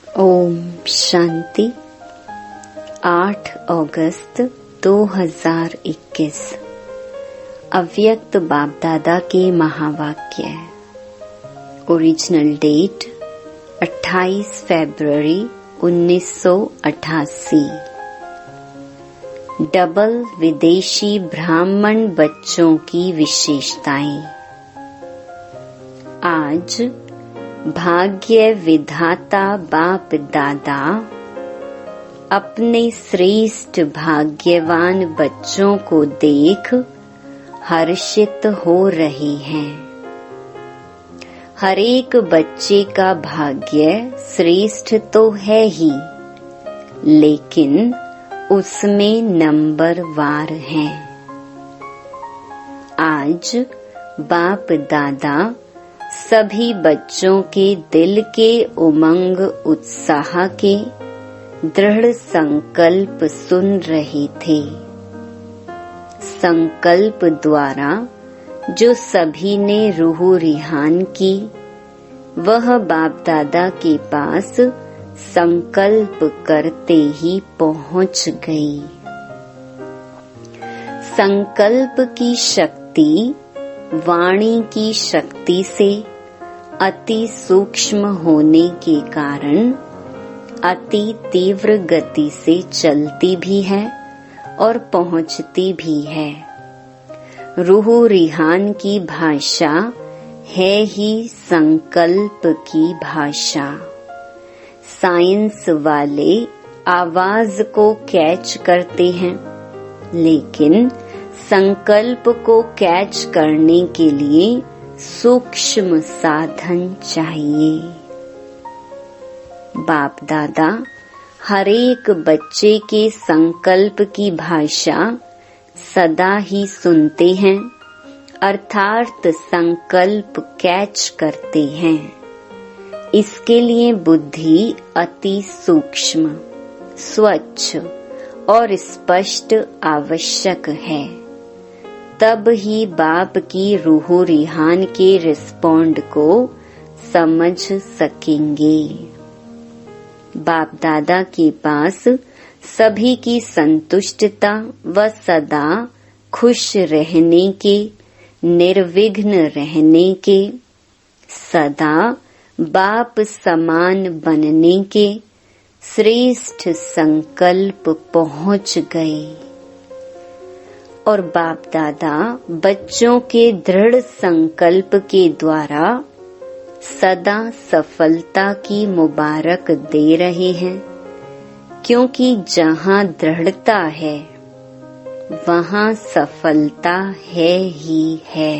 ओम शांति। 8 अगस्त 2021 अव्यक्त बाप दादा के महावाक्य। ओरिजिनल डेट 28 फरवरी 1988। डबल विदेशी ब्राह्मण बच्चों की विशेषताएं। आज भाग्य विधाता बाप दादा अपने श्रेष्ठ भाग्यवान बच्चों को देख हर्षित हो रहे हैं। हर एक बच्चे का भाग्य श्रेष्ठ तो है ही, लेकिन उसमें नंबरवार है। आज बाप दादा सभी बच्चों के दिल के उमंग उत्साह के दृढ़ संकल्प सुन रहे थे। संकल्प द्वारा जो सभी ने रूह रिहान की, वह बाप दादा के पास संकल्प करते ही पहुंच गई। संकल्प की शक्ति वाणी की शक्ति से अति सूक्ष्म होने के कारण अति तीव्र गति से चलती भी है और पहुंचती भी है। रूह रिहान की भाषा है ही संकल्प की भाषा। साइंस वाले आवाज को कैच करते हैं, लेकिन संकल्प को कैच करने के लिए सूक्ष्म साधन चाहिए। बाप दादा हर एक बच्चे के संकल्प की भाषा सदा ही सुनते हैं, अर्थात संकल्प कैच करते हैं। इसके लिए बुद्धि अति सूक्ष्म, स्वच्छ और स्पष्ट आवश्यक है। तब ही बाप की रूह रिहान के रिस्पॉन्ड को समझ सकेंगे। बाप दादा के पास सभी की संतुष्टता व सदा खुश रहने के, निर्विघ्न रहने के, सदा बाप समान बनने के श्रेष्ठ संकल्प पहुंच गए। और बाप दादा बच्चों के दृढ़ संकल्प के द्वारा सदा सफलता की मुबारक दे रहे हैं, क्योंकि जहाँ दृढ़ता है वहाँ सफलता है ही है।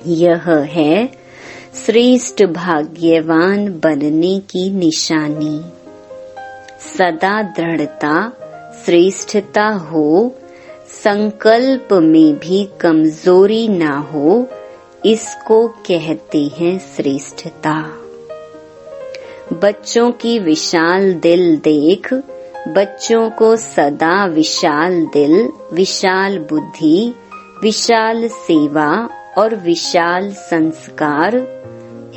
यह है श्रेष्ठ भाग्यवान बनने की निशानी। सदा दृढ़ता श्रेष्ठता हो, संकल्प में भी कमजोरी ना हो, इसको कहते हैं श्रेष्ठता। बच्चों की विशाल दिल देख बच्चों को सदा विशाल दिल, विशाल बुद्धि, विशाल सेवा और विशाल संस्कार,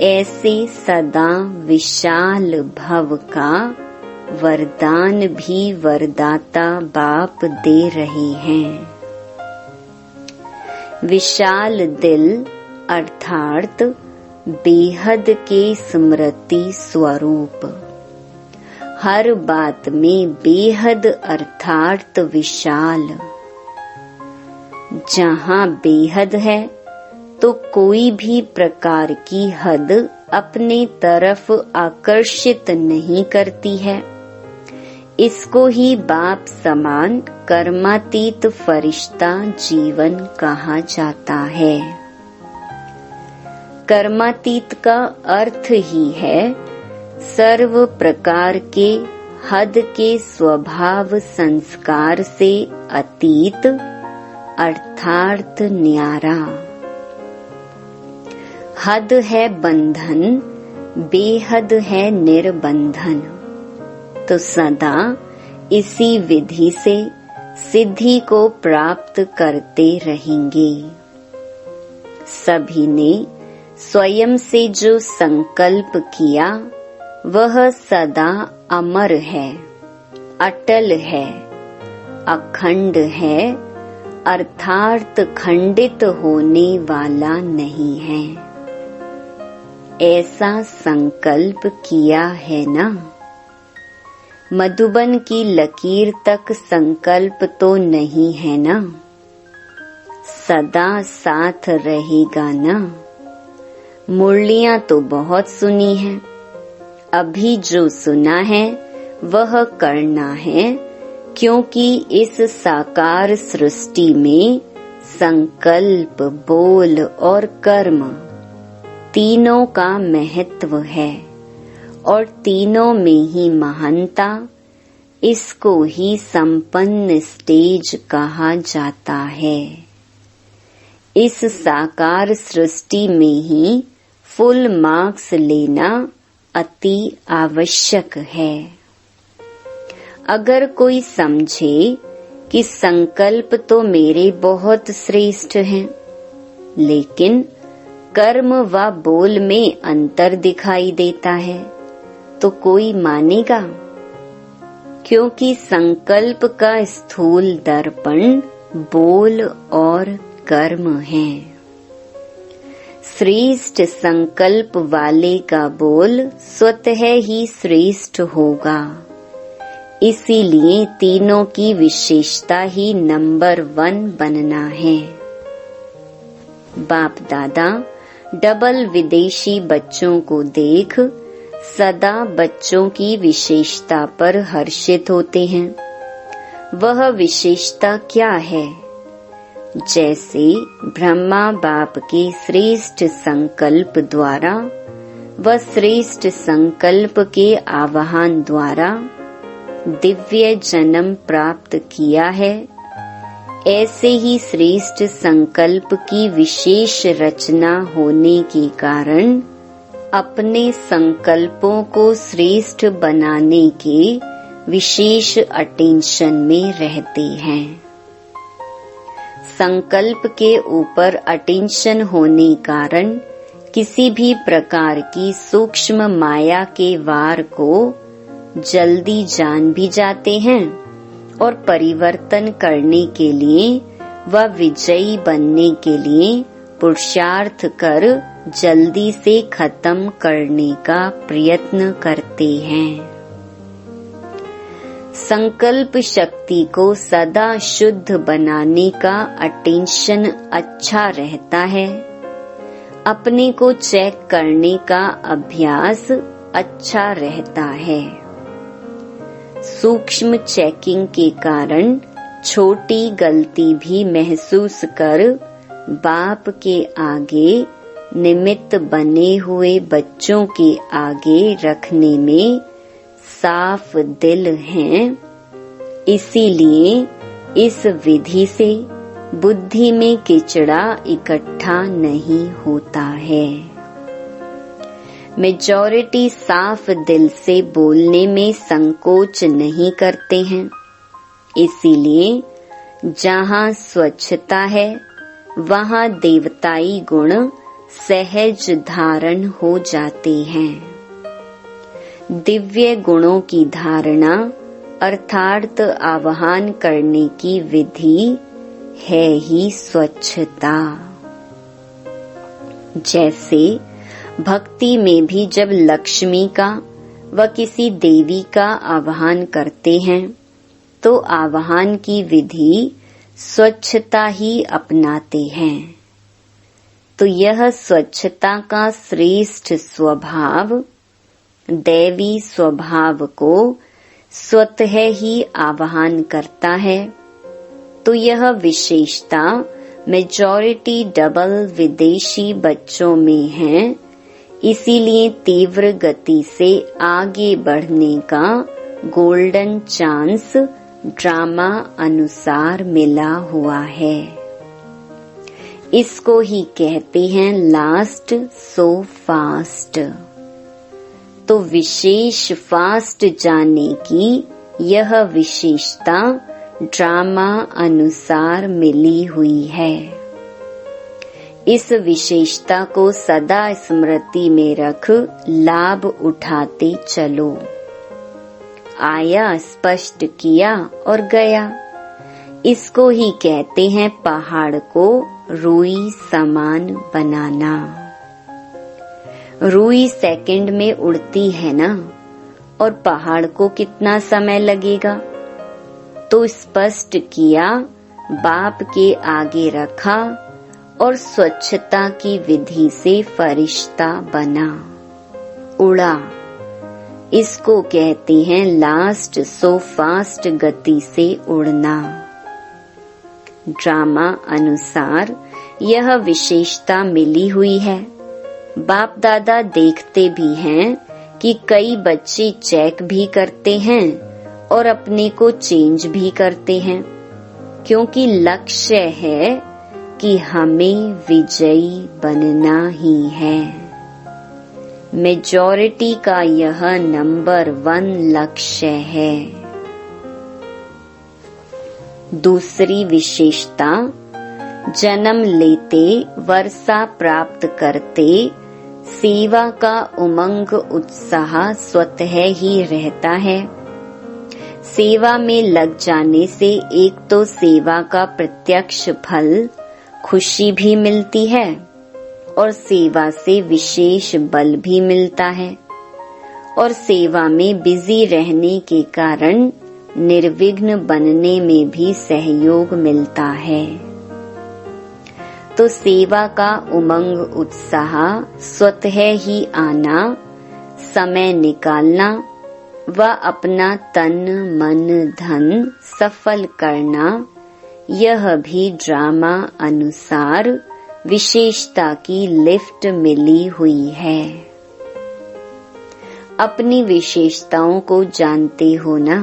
ऐसे सदा विशाल भव का वरदान भी वरदाता बाप दे रहे हैं। विशाल दिल अर्थात बेहद के स्मृति स्वरूप। हर बात में बेहद अर्थात विशाल। जहाँ बेहद है तो कोई भी प्रकार की हद अपने तरफ आकर्षित नहीं करती है। इसको ही बाप समान कर्मातीत फरिश्ता जीवन कहा जाता है। कर्मातीत का अर्थ ही है सर्व प्रकार के हद के स्वभाव संस्कार से अतीत, अर्थात न्यारा। हद है बंधन, बेहद है निर्बंधन। तो सदा इसी विधि से सिद्धि को प्राप्त करते रहेंगे। सभी ने स्वयं से जो संकल्प किया वह सदा अमर है, अटल है, अखंड है, अर्थात खंडित होने वाला नहीं है। ऐसा संकल्प किया है ना। मधुबन की लकीर तक संकल्प तो नहीं है ना, सदा साथ रहेगा ना। मुरलियां तो बहुत सुनी हैं, अभी जो सुना है वह करना है, क्योंकि इस साकार सृष्टि में संकल्प, बोल और कर्म तीनों का महत्व है और तीनों में ही महानता, इसको ही संपन्न स्टेज कहा जाता है। इस साकार सृष्टि में ही फुल मार्क्स लेना अति आवश्यक है। अगर कोई समझे कि संकल्प तो मेरे बहुत श्रेष्ठ हैं, लेकिन कर्म व बोल में अंतर दिखाई देता है, तो कोई मानेगा? क्योंकि संकल्प का स्थूल दर्पण बोल और कर्म है। श्रेष्ठ संकल्प वाले का बोल स्वतः ही श्रेष्ठ होगा। इसीलिए तीनों की विशेषता ही नंबर 1 बनना है। बाप दादा डबल विदेशी बच्चों को देख सदा बच्चों की विशेषता पर हर्षित होते हैं। वह विशेषता क्या है? जैसे ब्रह्मा बाप के श्रेष्ठ संकल्प द्वारा व श्रेष्ठ संकल्प के आवाहन द्वारा दिव्य जन्म प्राप्त किया है, ऐसे ही श्रेष्ठ संकल्प की विशेष रचना होने के कारण अपने संकल्पों को श्रेष्ठ बनाने के विशेष अटेंशन में रहते हैं। संकल्प के ऊपर अटेंशन होने कारण किसी भी प्रकार की सूक्ष्म माया के वार को जल्दी जान भी जाते हैं और परिवर्तन करने के लिए व विजयी बनने के लिए पुरुषार्थ कर जल्दी से खत्म करने का प्रयत्न करते हैं। संकल्प शक्ति को सदा शुद्ध बनाने का अटेंशन अच्छा रहता है। अपने को चेक करने का अभ्यास अच्छा रहता है। सूक्ष्म चेकिंग के कारण छोटी गलती भी महसूस कर बाप के आगे निमित्त बने हुए बच्चों के आगे रखने में साफ दिल हैं। इसीलिए इस विधि से बुद्धि में किचड़ा इकट्ठा नहीं होता है। मेजॉरिटी साफ दिल से बोलने में संकोच नहीं करते हैं। इसीलिए जहाँ स्वच्छता है वहाँ देवताई गुण सहज धारण हो जाते हैं। दिव्य गुणों की धारणा अर्थात आवाहन करने की विधि है ही स्वच्छता। जैसे भक्ति में भी जब लक्ष्मी का व किसी देवी का आवाहन करते हैं तो आवाहन की विधि स्वच्छता ही अपनाते हैं। तो यह स्वच्छता का श्रेष्ठ स्वभाव दैवी स्वभाव को स्वतः ही आवाहन करता है। तो यह विशेषता मेजॉरिटी डबल विदेशी बच्चों में है। इसीलिए तीव्र गति से आगे बढ़ने का गोल्डन चांस ड्रामा अनुसार मिला हुआ है। इसको ही कहते हैं लास्ट सो फास्ट। तो विशेष फास्ट जाने की यह विशेषता ड्रामा अनुसार मिली हुई है। इस विशेषता को सदा स्मृति में रख लाभ उठाते चलो। आया, स्पष्ट किया और गया। इसको ही कहते हैं पहाड़ को रुई समान बनाना। रुई सेकंड में उड़ती है ना, और पहाड़ को कितना समय लगेगा? तो स्पष्ट किया, बाप के आगे रखा और स्वच्छता की विधि से फरिश्ता बना, उड़ा। इसको कहते हैं लास्ट सो फास्ट गति से उड़ना। ड्रामा अनुसार यह विशेषता मिली हुई है। बाप दादा देखते भी हैं कि कई बच्चे चेक भी करते हैं और अपने को चेंज भी करते हैं, क्योंकि लक्ष्य है कि हमें विजयी बनना ही है। मेजॉरिटी का यह नंबर 1 लक्ष्य है। दूसरी विशेषता, जन्म लेते, वर्षा प्राप्त करते सेवा का उमंग उत्साह स्वतः ही रहता है। सेवा में लग जाने से एक तो सेवा का प्रत्यक्ष फल खुशी भी मिलती है और सेवा से विशेष बल भी मिलता है, और सेवा में बिजी रहने के कारण निर्विघ्न बनने में भी सहयोग मिलता है। तो सेवा का उमंग उत्साह स्वतः ही आना, समय निकालना व अपना तन मन धन सफल करना, यह भी ड्रामा अनुसार विशेषता की लिफ्ट मिली हुई है। अपनी विशेषताओं को जानते हो ना?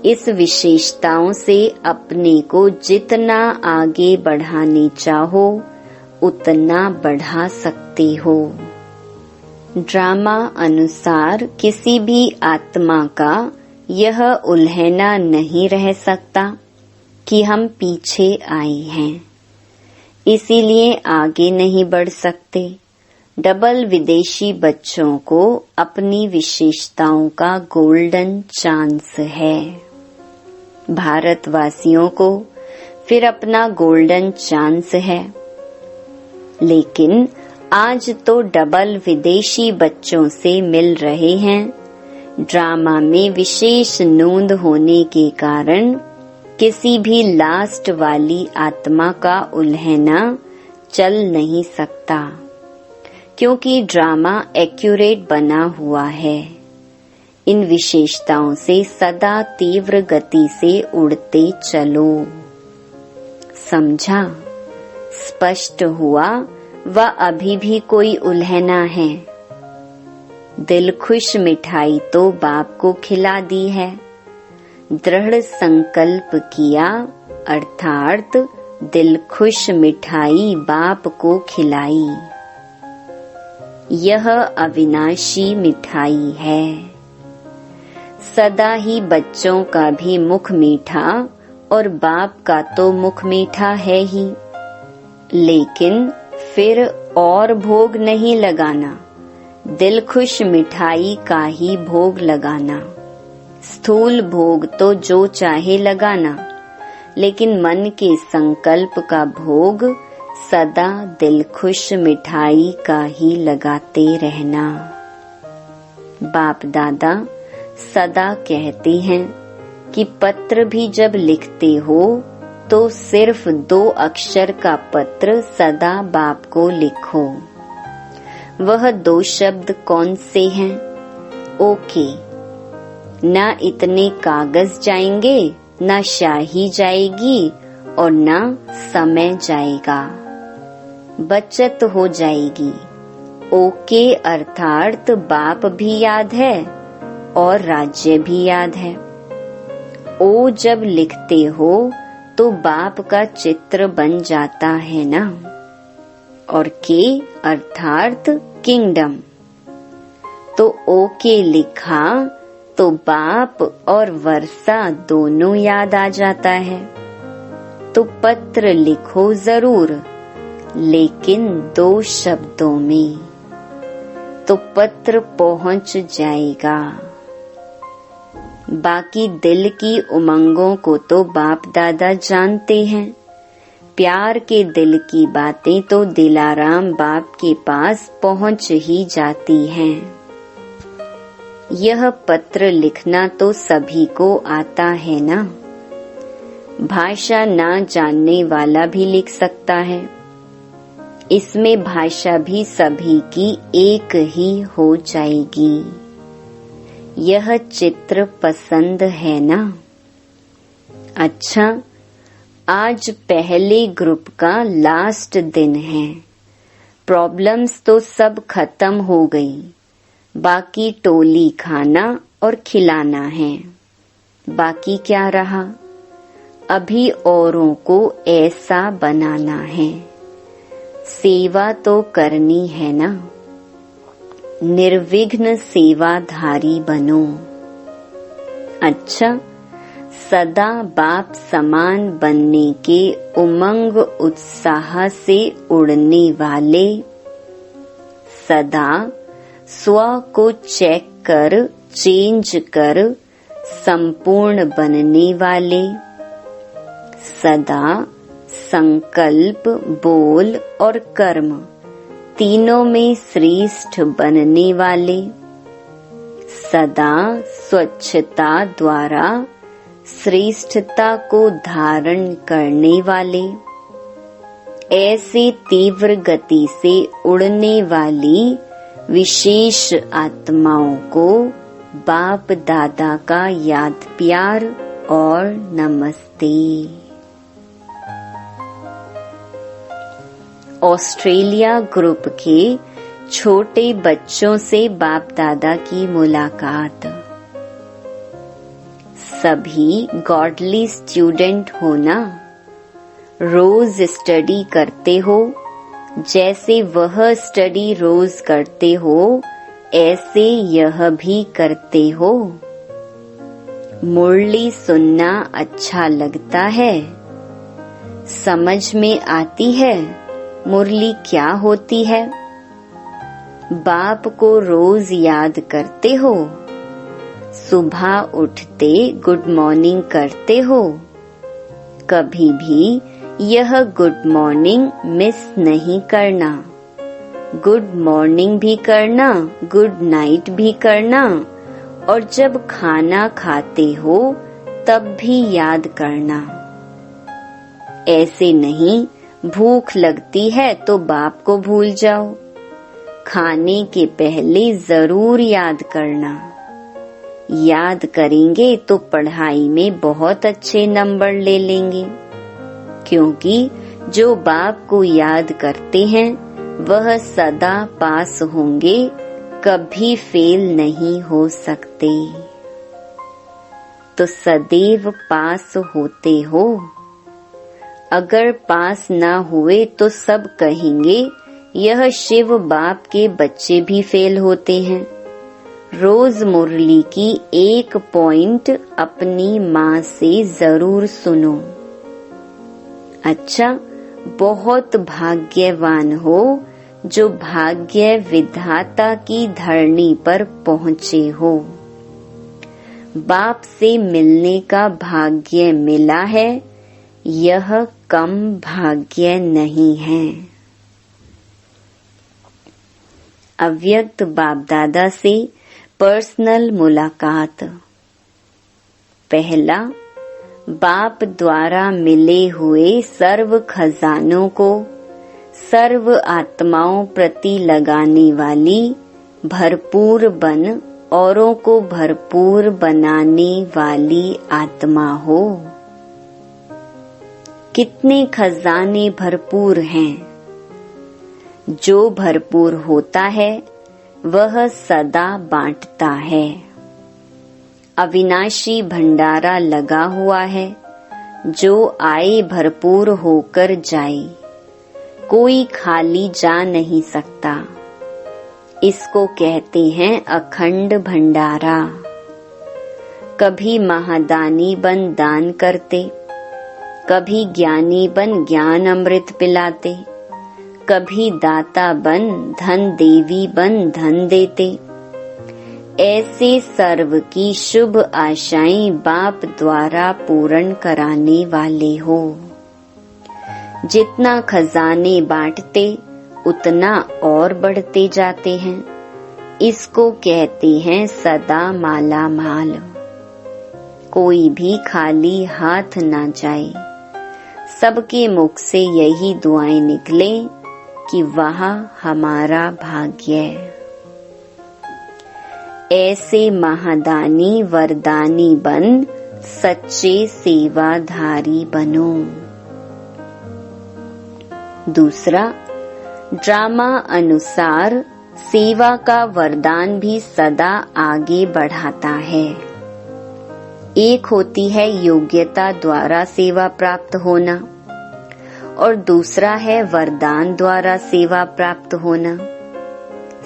इस विशेषताओं से अपने को जितना आगे बढ़ाने चाहो उतना बढ़ा सकते हो। ड्रामा अनुसार किसी भी आत्मा का यह उल्हना नहीं रह सकता कि हम पीछे आए हैं, इसीलिए आगे नहीं बढ़ सकते। डबल विदेशी बच्चों को अपनी विशेषताओं का गोल्डन चांस है। भारतवासियों को फिर अपना गोल्डन चांस है। लेकिन आज तो डबल विदेशी बच्चों से मिल रहे हैं। ड्रामा में विशेष नोंद होने के कारण किसी भी लास्ट वाली आत्मा का उल्हना चल नहीं सकता, क्योंकि ड्रामा एक्यूरेट बना हुआ है। इन विशेषताओं से सदा तीव्र गति से उड़ते चलो। समझा? स्पष्ट हुआ? व अभी भी कोई उल्हना है? दिल खुश मिठाई तो बाप को खिला दी है। दृढ़ संकल्प किया, अर्थात दिल खुश मिठाई बाप को खिलाई। यह अविनाशी मिठाई है। सदा ही बच्चों का भी मुख मीठा और बाप का तो मुख मीठा है ही, लेकिन फिर और भोग नहीं लगाना, दिल खुश मिठाई का ही भोग लगाना। स्थूल भोग तो जो चाहे लगाना, लेकिन मन के संकल्प का भोग सदा दिल खुश मिठाई का ही लगाते रहना। बाप दादा सदा कहते हैं कि पत्र भी जब लिखते हो तो सिर्फ 2 अक्षर का पत्र सदा बाप को लिखो। वह 2 शब्द कौन से हैं? ओके। ना इतने कागज जाएंगे, ना शाही जाएगी और ना समय जाएगा, बचत हो जाएगी। ओके अर्थात बाप भी याद है और राज्य भी याद है। ओ जब लिखते हो तो बाप का चित्र बन जाता है ना, और के अर्थात किंगडम। तो ओ के लिखा तो बाप और वर्षा दोनों याद आ जाता है। तो पत्र लिखो जरूर, लेकिन 2 शब्दों में तो पत्र पहुंच जाएगा। बाकी दिल की उमंगों को तो बाप दादा जानते हैं। प्यार के दिल की बातें तो दिलाराम बाप के पास पहुंच ही जाती हैं। यह पत्र लिखना तो सभी को आता है ना। भाषा ना जानने वाला भी लिख सकता है। इसमें भाषा भी सभी की एक ही हो जाएगी। यह चित्र पसंद है ना? अच्छा, आज पहले ग्रुप का लास्ट दिन है। प्रॉब्लम्स तो सब खत्म हो गई। बाकी टोली खाना और खिलाना है। बाकी क्या रहा? अभी औरों को ऐसा बनाना है। सेवा तो करनी है ना। निर्विघ्न सेवाधारी बनो। अच्छा, सदा बाप समान बनने के उमंग उत्साह से उड़ने वाले, सदा स्व को चेक कर चेंज कर संपूर्ण बनने वाले, सदा संकल्प, बोल और कर्म तीनों में श्रेष्ठ बनने वाले, सदा स्वच्छता द्वारा श्रेष्ठता को धारण करने वाले, ऐसे तीव्र गति से उड़ने वाली विशेष आत्माओं को बाप दादा का याद प्यार और नमस्ते। ऑस्ट्रेलिया ग्रुप के छोटे बच्चों से बाप दादा की मुलाकात। सभी गॉडली स्टूडेंट हो ना। रोज स्टडी करते हो। जैसे वह स्टडी रोज करते हो ऐसे यह भी करते हो। मुरली सुनना अच्छा लगता है। समझ में आती है मुरली क्या होती है। बाप को रोज याद करते हो। सुबह उठते गुड मॉर्निंग करते हो। कभी भी यह गुड मॉर्निंग मिस नहीं करना। गुड मॉर्निंग भी करना, गुड नाइट भी करना, और जब खाना खाते हो तब भी याद करना। ऐसे नहीं भूख लगती है तो बाप को भूल जाओ। खाने के पहले जरूर याद करना। याद करेंगे तो पढ़ाई में बहुत अच्छे नंबर ले लेंगे, क्योंकि जो बाप को याद करते हैं वह सदा पास होंगे, कभी फेल नहीं हो सकते। तो सदैव पास होते हो। अगर पास ना हुए तो सब कहेंगे यह शिव बाप के बच्चे भी फेल होते हैं। रोज मुरली की एक पॉइंट अपनी माँ से जरूर सुनो। अच्छा, बहुत भाग्यवान हो जो भाग्य विधाता की धरनी पर पहुँचे हो। बाप से मिलने का भाग्य मिला है, यह कम भाग्य नहीं है। अव्यक्त बाप दादा से पर्सनल मुलाकात। पहला, बाप द्वारा मिले हुए सर्व खजानों को सर्व आत्माओं प्रति लगाने वाली भरपूर बन औरों को भरपूर बनाने वाली आत्मा हो। कितने खजाने भरपूर हैं। जो भरपूर होता है वह सदा बांटता है। अविनाशी भंडारा लगा हुआ है, जो आए भरपूर होकर जाए। कोई खाली जा नहीं सकता। इसको कहते हैं अखंड भंडारा। कभी महादानी बन दान करते, कभी ज्ञानी बन ज्ञान अमृत पिलाते, कभी दाता बन, धन देवी बन धन देते। ऐसे सर्व की शुभ आशाएं बाप द्वारा पूर्ण कराने वाले हो। जितना खजाने बांटते उतना और बढ़ते जाते हैं। इसको कहते हैं सदा माला माल। कोई भी खाली हाथ ना जाए। सबके मुख से यही दुआएं निकले कि वह हमारा भाग्य है। ऐसे महादानी वरदानी बन सच्चे सेवाधारी बनो। दूसरा, ड्रामा अनुसार सेवा का वरदान भी सदा आगे बढ़ाता है। एक होती है योग्यता द्वारा सेवा प्राप्त होना और दूसरा है वरदान द्वारा सेवा प्राप्त होना।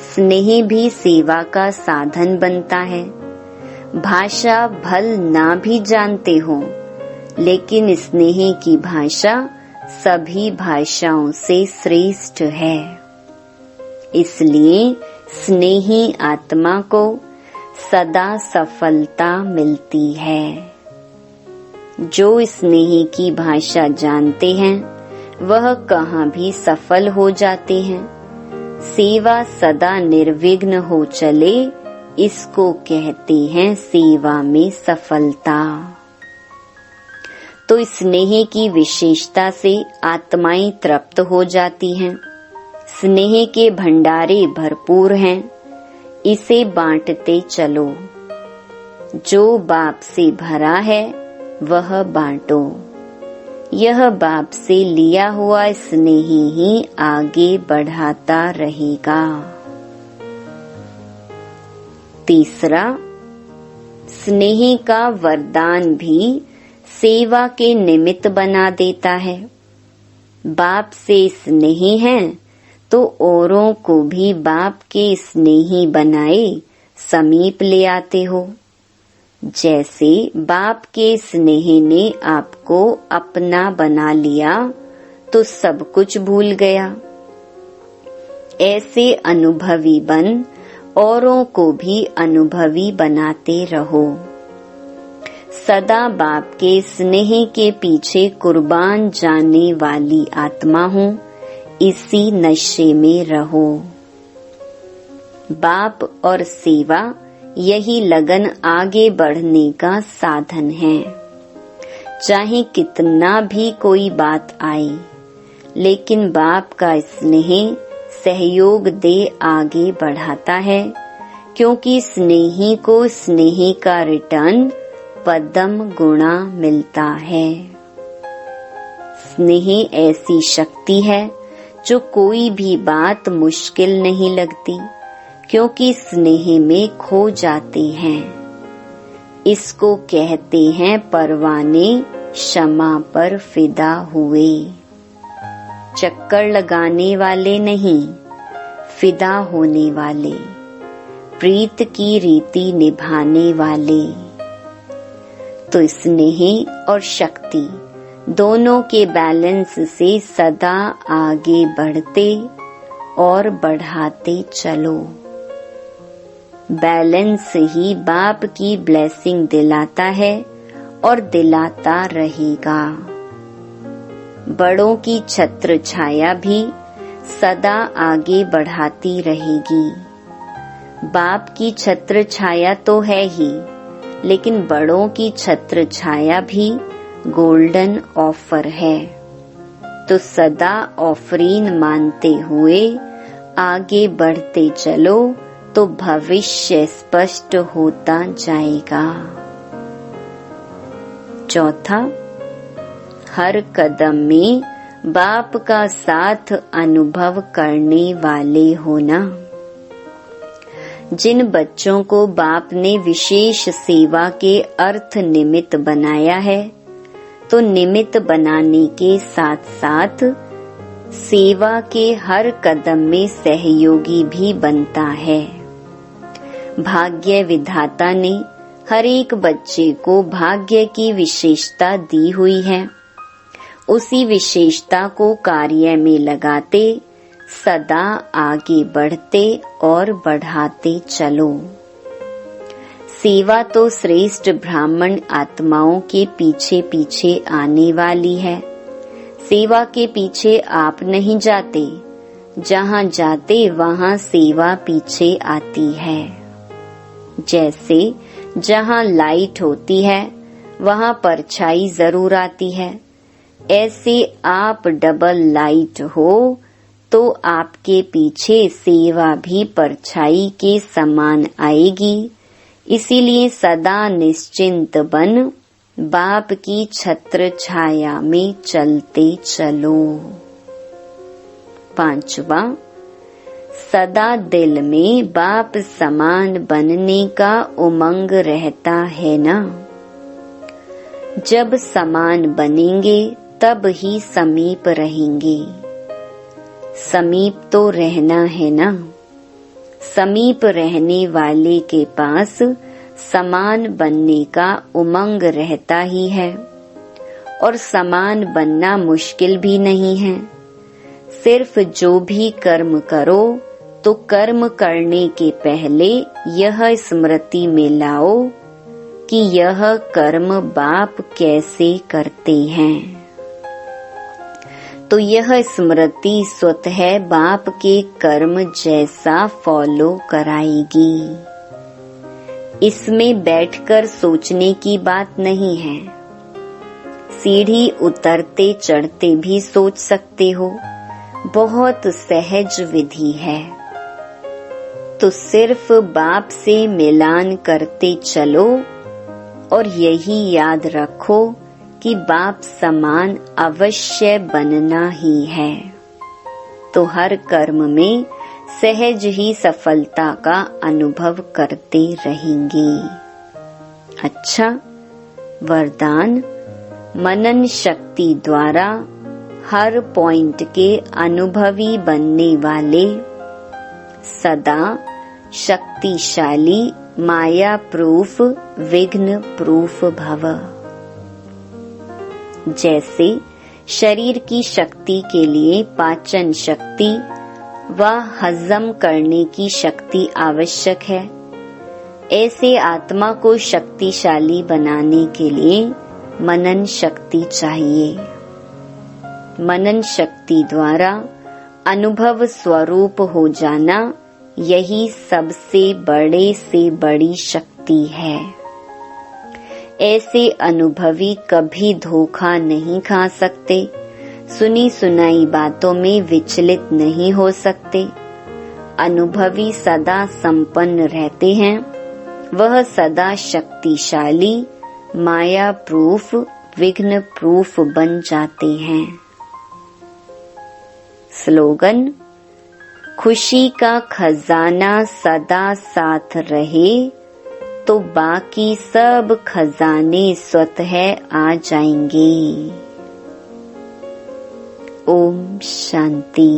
स्नेह भी सेवा का साधन बनता है। भाषा भल ना भी जानते हो, लेकिन स्नेह की भाषा सभी भाषाओं से श्रेष्ठ है। इसलिए स्नेही आत्मा को सदा सफलता मिलती है। जो स्नेह की भाषा जानते हैं वह कहाँ भी सफल हो जाते हैं। सेवा सदा निर्विघ्न हो चले, इसको कहते हैं सेवा में सफलता। तो स्नेह की विशेषता से आत्माएं तृप्त हो जाती हैं। स्नेह के भंडारे भरपूर हैं, इसे बांटते चलो। जो बाप से भरा है वह बांटो। यह बाप से लिया हुआ स्नेह ही आगे बढ़ाता रहेगा। तीसरा, स्नेह का वरदान भी सेवा के निमित्त बना देता है। बाप से स्नेह है तो औरों को भी बाप के स्नेही बनाए समीप ले आते हो। जैसे बाप के स्नेह ने आपको अपना बना लिया तो सब कुछ भूल गया। ऐसे अनुभवी बन औरों को भी अनुभवी बनाते रहो। सदा बाप के स्नेह के पीछे कुर्बान जाने वाली आत्मा हूँ, इसी नशे में रहो। बाप और सेवा यही लगन आगे बढ़ने का साधन है। चाहे कितना भी कोई बात आए, लेकिन बाप का स्नेह सहयोग दे आगे बढ़ाता है, क्योंकि स्नेही को स्नेह का रिटर्न पद्म गुणा मिलता है। स्नेह ऐसी शक्ति है जो कोई भी बात मुश्किल नहीं लगती, क्योंकि स्नेह में खो जाते हैं। इसको कहते हैं परवाने क्षमा पर फिदा हुए। चक्कर लगाने वाले नहीं, फिदा होने वाले, प्रीत की रीति निभाने वाले। तो स्नेह और शक्ति दोनों के बैलेंस से सदा आगे बढ़ते और बढ़ाते चलो। बैलेंस ही बाप की ब्लेसिंग दिलाता है और दिलाता रहेगा। बड़ों की छत्र छाया भी सदा आगे बढ़ाती रहेगी। बाप की छत्र छाया तो है ही, लेकिन बड़ों की छत्र छाया भी गोल्डन ऑफर है। तो सदा ऑफरीन मानते हुए आगे बढ़ते चलो, तो भविष्य स्पष्ट होता जाएगा। चौथा, हर कदम में बाप का साथ अनुभव करने वाले होना। जिन बच्चों को बाप ने विशेष सेवा के अर्थ निमित्त बनाया है, तो निमित्त बनाने के साथ साथ सेवा के हर कदम में सहयोगी भी बनता है। भाग्य विधाता ने हर एक बच्चे को भाग्य की विशेषता दी हुई है। उसी विशेषता को कार्य में लगाते सदा आगे बढ़ते और बढ़ाते चलो। सेवा तो श्रेष्ठ ब्राह्मण आत्माओं के पीछे पीछे आने वाली है। सेवा के पीछे आप नहीं जाते, जहाँ जाते वहाँ सेवा पीछे आती है। जैसे जहाँ लाइट होती है वहाँ परछाई जरूर आती है, ऐसे आप डबल लाइट हो तो आपके पीछे सेवा भी परछाई के समान आएगी। इसीलिए सदा निश्चिंत बन बाप की छत्र छाया में चलते चलो। 5वां, सदा दिल में बाप समान बनने का उमंग रहता है ना। जब समान बनेंगे तब ही समीप रहेंगे। समीप तो रहना है ना। समीप रहने वाले के पास समान बनने का उमंग रहता ही है, और समान बनना मुश्किल भी नहीं है। सिर्फ जो भी कर्म करो तो कर्म करने के पहले यह स्मृति में लाओ कि यह कर्म बाप कैसे करते हैं। तो यह स्मृति स्वतः बाप के कर्म जैसा फॉलो कराएगी। इसमें बैठकर सोचने की बात नहीं है। सीढ़ी उतरते चढ़ते भी सोच सकते हो, बहुत सहज विधि है। तो सिर्फ बाप से मिलान करते चलो और यही याद रखो कि बाप समान अवश्य बनना ही है। तो हर कर्म में सहज ही सफलता का अनुभव करते रहेंगे। अच्छा, वरदान, मनन शक्ति द्वारा हर पॉइंट के अनुभवी बनने वाले सदा शक्तिशाली माया प्रूफ विघ्न प्रूफ भव। जैसे शरीर की शक्ति के लिए पाचन शक्ति व हजम करने की शक्ति आवश्यक है, ऐसे आत्मा को शक्तिशाली बनाने के लिए मनन शक्ति चाहिए। मनन शक्ति द्वारा अनुभव स्वरूप हो जाना यही सबसे बड़े से बड़ी शक्ति है। ऐसे अनुभवी कभी धोखा नहीं खा सकते, सुनी सुनाई बातों में विचलित नहीं हो सकते। अनुभवी सदा संपन्न रहते हैं, वह सदा शक्तिशाली माया प्रूफ विघ्न प्रूफ बन जाते हैं। स्लोगन, खुशी का खजाना सदा साथ रहे तो बाकी सब खजाने स्वतः आ जाएंगे। ओम शांति।